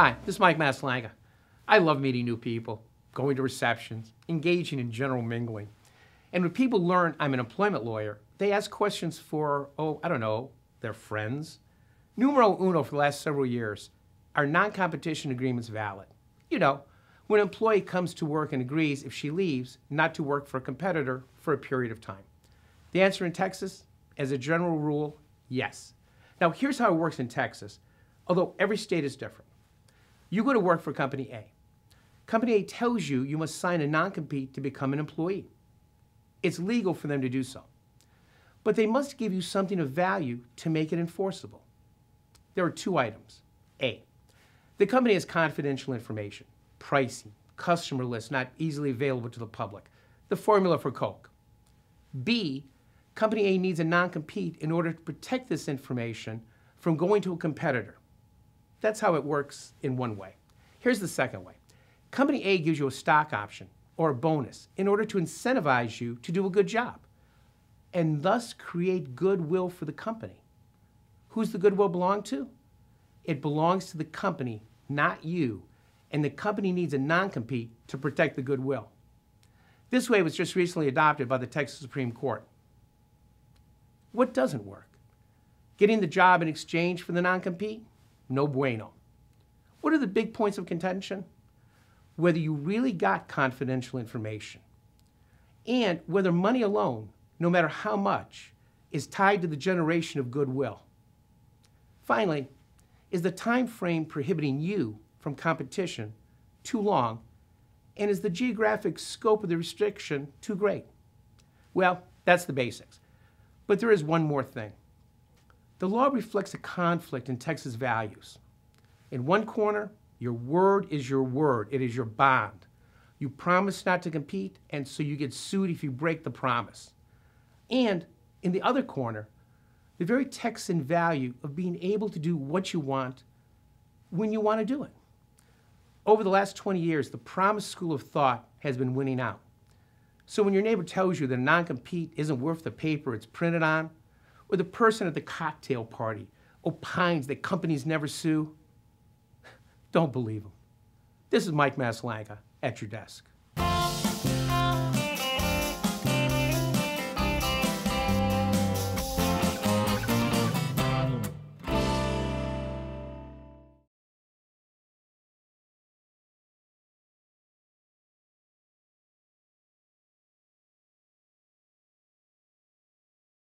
Hi, this is Mike Maslanka. I love meeting new people, going to receptions, engaging in general mingling. And when people learn I'm an employment lawyer, they ask questions for, their friends. Numero uno for the last several years, are non-competition agreements valid? You know, when an employee comes to work and agrees, if she leaves, not to work for a competitor for a period of time. The answer in Texas, as a general rule, yes. Now, here's how it works in Texas, although every state is different. You go to work for Company A. Company A tells you you must sign a non-compete to become an employee. It's legal for them to do so. But they must give you something of value to make it enforceable. There are two items. A, the company has confidential information, pricing, customer lists not easily available to the public, the formula for Coke. B, Company A needs a non-compete in order to protect this information from going to a competitor. That's how it works in one way. Here's the second way. Company A gives you a stock option or a bonus in order to incentivize you to do a good job and thus create goodwill for the company. Who's the goodwill belong to? It belongs to the company, not you, and the company needs a non-compete to protect the goodwill. This way was just recently adopted by the Texas Supreme Court. What doesn't work? Getting the job in exchange for the non-compete? No bueno. What are the big points of contention? Whether you really got confidential information and whether money alone, no matter how much, is tied to the generation of goodwill. Finally, is the time frame prohibiting you from competition too long, and is the geographic scope of the restriction too great? Well, that's the basics. But there is one more thing. The law reflects a conflict in Texas values. In one corner, your word is your word. It is your bond. You promise not to compete, and so you get sued if you break the promise. And in the other corner, the very Texan value of being able to do what you want when you want to do it. Over the last 20 years, the promise school of thought has been winning out. So when your neighbor tells you that a non-compete isn't worth the paper it's printed on, or the person at the cocktail party opines that companies never sue, don't believe them. This is Mike Maslanka at your desk.